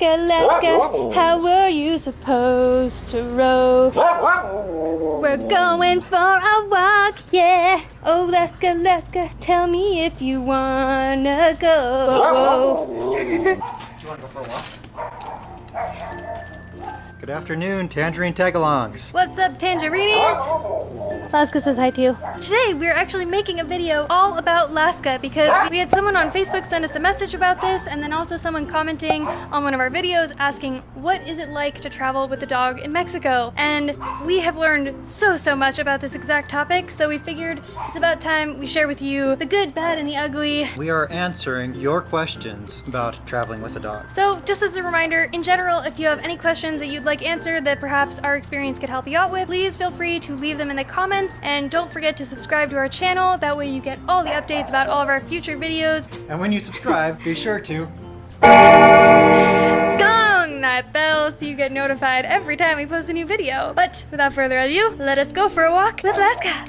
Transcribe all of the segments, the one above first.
Alaska, Alaska, how were you supposed to row? We're going for a walk, yeah. Oh, Alaska, Alaska, tell me if you wanna go. Do you want to go for a walk? Good afternoon, Tangerine Tagalongs. What's up, Tangerinis? Alaska says hi to you. Today, we're actually making a video all about Alaska because we had someone on Facebook send us a message about this, and then also someone commenting on one of our videos asking, what is it like to travel with a dog in Mexico? And we have learned so much about this exact topic, so we figured it's about time we share with you the good, bad, and the ugly. We are answering your questions about traveling with a dog. So, just as a reminder, in general, if you have any questions that you'd like answered that perhaps our experience could help you out with, please feel free to leave them in the comments, and don't forget to subscribe to our channel. That way you get all the updates about all of our future videos. And when you subscribe, be sure to gong that bell so you get notified every time we post a new video. But without further ado, let us go for a walk with Alaska.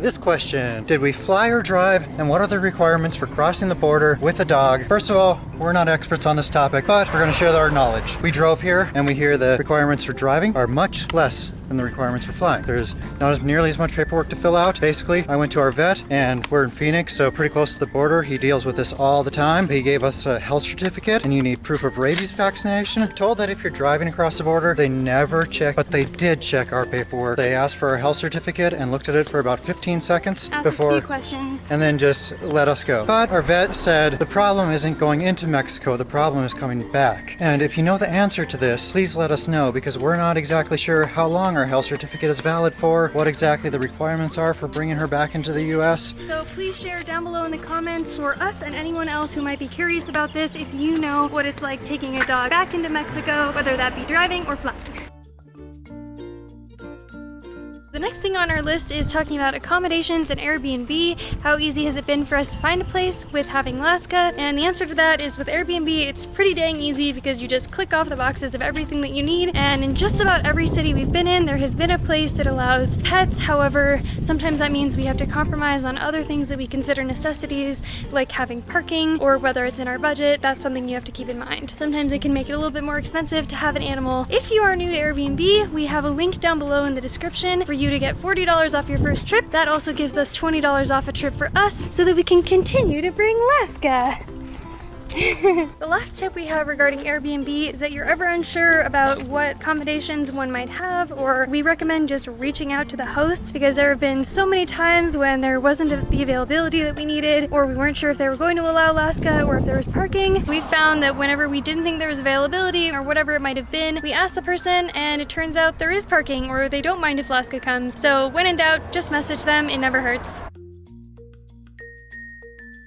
this question. Did we fly or drive? And what are the requirements for crossing the border with a dog? First of all, we're not experts on this topic, but we're going to share our knowledge. We drove here and we hear the requirements for driving are much less than the requirements for flying. There's not nearly as much paperwork to fill out. Basically, I went to our vet and we're in Phoenix, so pretty close to the border. He deals with this all the time. He gave us a health certificate and you need proof of rabies vaccination. Told that if you're driving across the border, they never check, but they did check our paperwork. They asked for our health certificate and looked at it for about 15 seconds Ask before us a few questions. and then just let us go. But our vet said the problem isn't going into Mexico, the problem is coming back. And if you know the answer to this, please let us know, because we're not exactly sure how long our health certificate is valid for, what exactly the requirements are for bringing her back into the US. So please share down below in the comments for us and anyone else who might be curious about this if you know what it's like taking a dog back into Mexico, whether that be driving or flying. The next thing on our list is talking about accommodations and Airbnb. How easy has it been for us to find a place with having Alaska? And the answer to that is with Airbnb, it's pretty dang easy because you just click off the boxes of everything that you need. And in just about every city we've been in, there has been a place that allows pets. However, sometimes that means we have to compromise on other things that we consider necessities, like having parking, or whether it's in our budget. That's something you have to keep in mind. Sometimes it can make it a little bit more expensive to have an animal. If you are new to Airbnb, we have a link down below in the description for you to get $40 off your first trip. That also gives us $20 off a trip for us so that we can continue to bring Alaska. The last tip we have regarding Airbnb is that you're ever unsure about what accommodations one might have, or we recommend just reaching out to the host, because there have been so many times when there wasn't the availability that we needed, or we weren't sure if they were going to allow Alaska or if there was parking. We found that whenever we didn't think there was availability or whatever it might have been, we asked the person and it turns out there is parking, or they don't mind if Alaska comes. So when in doubt, just message them, it never hurts.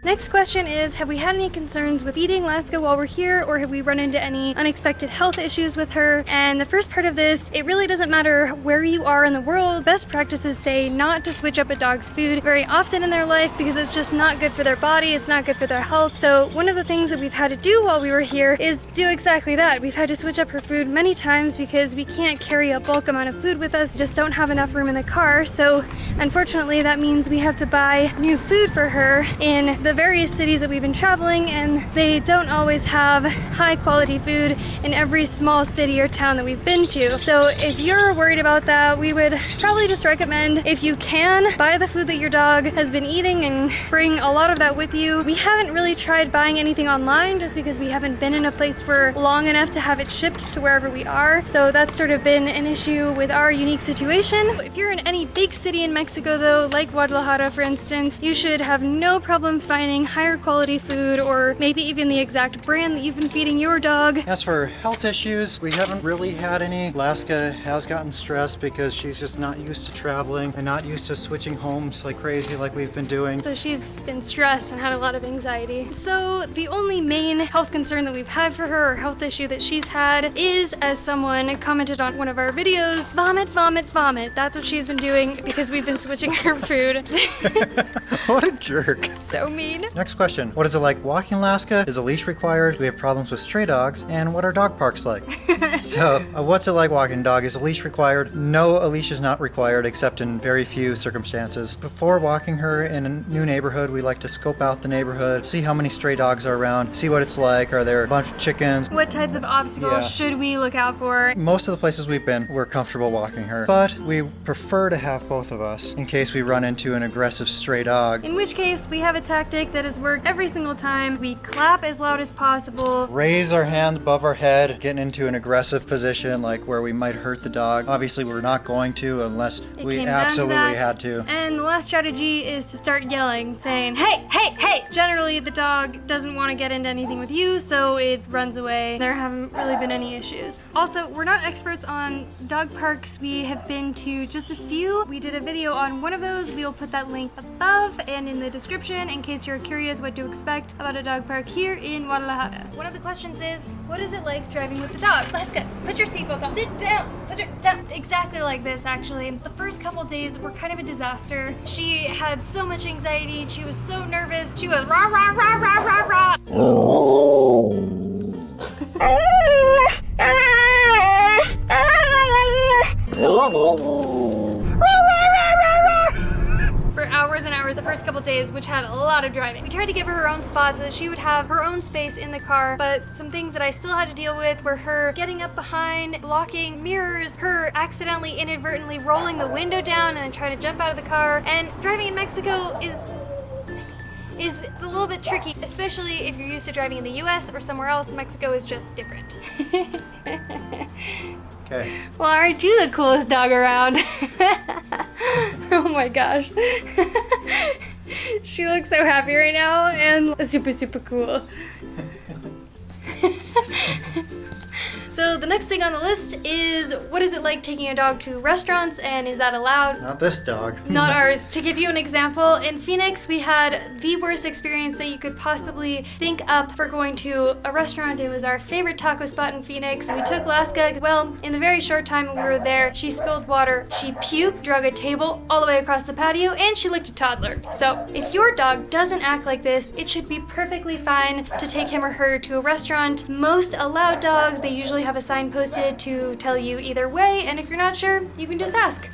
Next question is, have we had any concerns with feeding Alaska while we're here, or have we run into any unexpected health issues with her? And the first part of this, it really doesn't matter where you are in the world. Best practices say not to switch up a dog's food very often in their life because it's just not good for their body, it's not good for their health. So one of the things that we've had to do while we were here is do exactly that. We've had to switch up her food many times because we can't carry a bulk amount of food with us, just don't have enough room in the car. So unfortunately that means we have to buy new food for her in the various cities that we've been traveling, and they don't always have high quality food in every small city or town that we've been to. So if you're worried about that, we would probably just recommend, if you can, buy the food that your dog has been eating and bring a lot of that with you. We haven't really tried buying anything online just because we haven't been in a place for long enough to have it shipped to wherever we are. So that's sort of been an issue with our unique situation. If you're in any big city in Mexico though, like Guadalajara for instance, you should have no problem finding higher quality food, or maybe even the exact brand that you've been feeding your dog. As for health issues, we haven't really had any. Alaska has gotten stressed because she's just not used to traveling and not used to switching homes like crazy like we've been doing. So she's been stressed and had a lot of anxiety. So the only main health concern that we've had for her, or health issue that she's had, is, as someone commented on one of our videos, vomit, vomit, vomit. That's what she's been doing because we've been switching her food. What a jerk. So mean. mean? Next question. What is it like walking Alaska? Is a leash required? Do we have problems with stray dogs? And what are dog parks like? So, what's it like walking a dog? Is a leash required? No, a leash is not required except in very few circumstances. Before walking her in a new neighborhood, we like to scope out the neighborhood, see how many stray dogs are around, see what it's like. Are there a bunch of chickens? What types of obstacles Yeah. should we look out for? Most of the places we've been, we're comfortable walking her. But we prefer to have both of us in case we run into an aggressive stray dog. In which case, we have a tactic that has worked every single time. We clap as loud as possible. Raise our hand above our head, getting into an aggressive position like where we might hurt the dog. Obviously, we're not going to unless we came down to absolutely that. had to. And the last strategy is to start yelling, saying, hey, hey, hey! Generally, the dog doesn't want to get into anything with you, so it runs away. There haven't really been any issues. Also, we're not experts on dog parks. We have been to just a few. We did a video on one of those. We'll put that link above and in the description in case you're curious what to expect about a dog park here in Guadalajara. One of the questions is, what is it like driving with the dog? Alaska, put your seatbelt on. Sit down. Put your down. Exactly like this, actually. The first couple days were kind of a disaster. She had so much anxiety. She was so nervous. She was rah, rah, rah, rah, rah, rah. For hours and hours the first couple days, which had a lot of driving. We tried to give her her own spot so that she would have her own space in the car, but some things that I still had to deal with were her getting up behind, blocking mirrors, her accidentally inadvertently rolling the window down and then trying to jump out of the car. And driving in Mexico is it's a little bit tricky, especially if you're used to driving in the US or somewhere else. Mexico is just different. Okay. Well, aren't you the coolest dog around? Oh my gosh. She looks so happy right now and super, super cool. So the next thing on the list is, what is it like taking a dog to restaurants, and is that allowed? Not this dog. Not ours. To give you an example, in Phoenix we had the worst experience that you could possibly think up for going to a restaurant. It was our favorite taco spot in Phoenix. We took Alaska. Well, in the very short time we were there, she spilled water, she puked, drug a table all the way across the patio, and she licked a toddler. So if your dog doesn't act like this, it should be perfectly fine to take him or her to a restaurant. Most allowed dogs, they usually have a sign posted to tell you either way, and if you're not sure, you can just ask.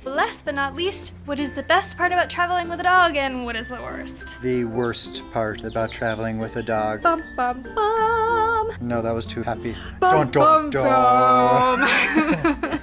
Last but not least, what is the best part about traveling with a dog, and what is the worst? The worst part about traveling with a dog. Bum bum bum. No, that was too happy. Bum, Dun, dun, bum, dun.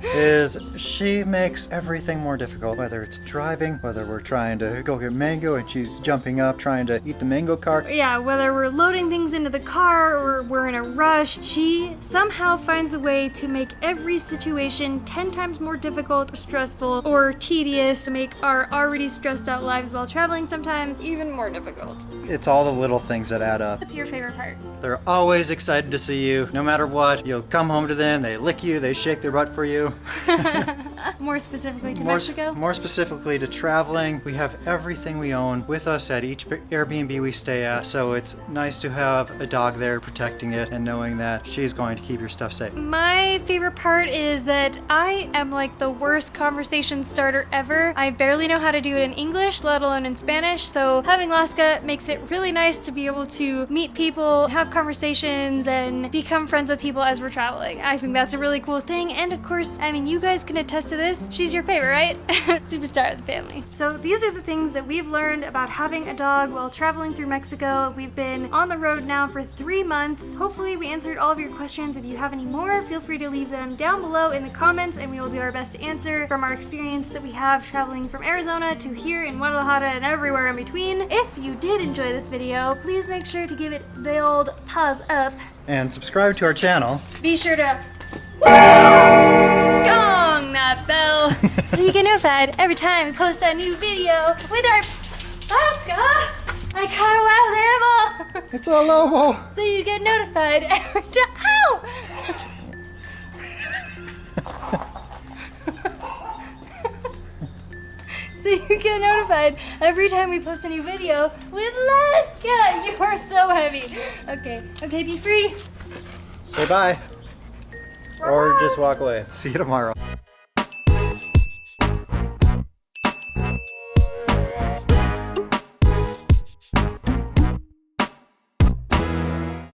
Is she makes everything more difficult, whether it's driving, whether we're trying to go get mango and she's jumping up trying to eat the mango cart. Yeah, whether we're loading things into the car or we're in a rush, she somehow finds a way to make every situation 10 times more difficult, stressful, or tedious, to make our already stressed out lives while traveling sometimes even more difficult. It's all the little things that add up. What's your favorite part? They're always excited to see you, no matter what. You'll come home to them, they lick you, they shake their butt for you. More specifically to Mexico? More specifically to traveling, we have everything we own with us at each Airbnb we stay at, so it's nice to have a dog there protecting it and knowing that she's going to keep your stuff safe. My favorite part is that I am like the worst conversation starter ever. I barely know how to do it in English, let alone in Spanish, so having Alaska makes it really nice to be able to meet people, have conversations, and become friends with people as we're traveling. I think that's a really cool thing, and of course, I mean, you guys can attest to this. She's your favorite, right? Superstar of the family. So these are the things that we've learned about having a dog while traveling through Mexico. We've been on the road now for 3 months. Hopefully we answered all of your questions. If you have any more, feel free to leave them down below in the comments and we will do our best to answer from our experience that we have traveling from Arizona to here in Guadalajara and everywhere in between. If you did enjoy this video, please make sure to give it the old paws up. And subscribe to our channel. Be sure to gong that bell so you get notified every time we post a new video with our Alaska. I caught a wild animal. It's a lobo. So you get notified every time. Ow! So you get notified every time we post a new video with Alaska. You are so heavy. Okay, be free. Say bye. Or just walk away. See you tomorrow.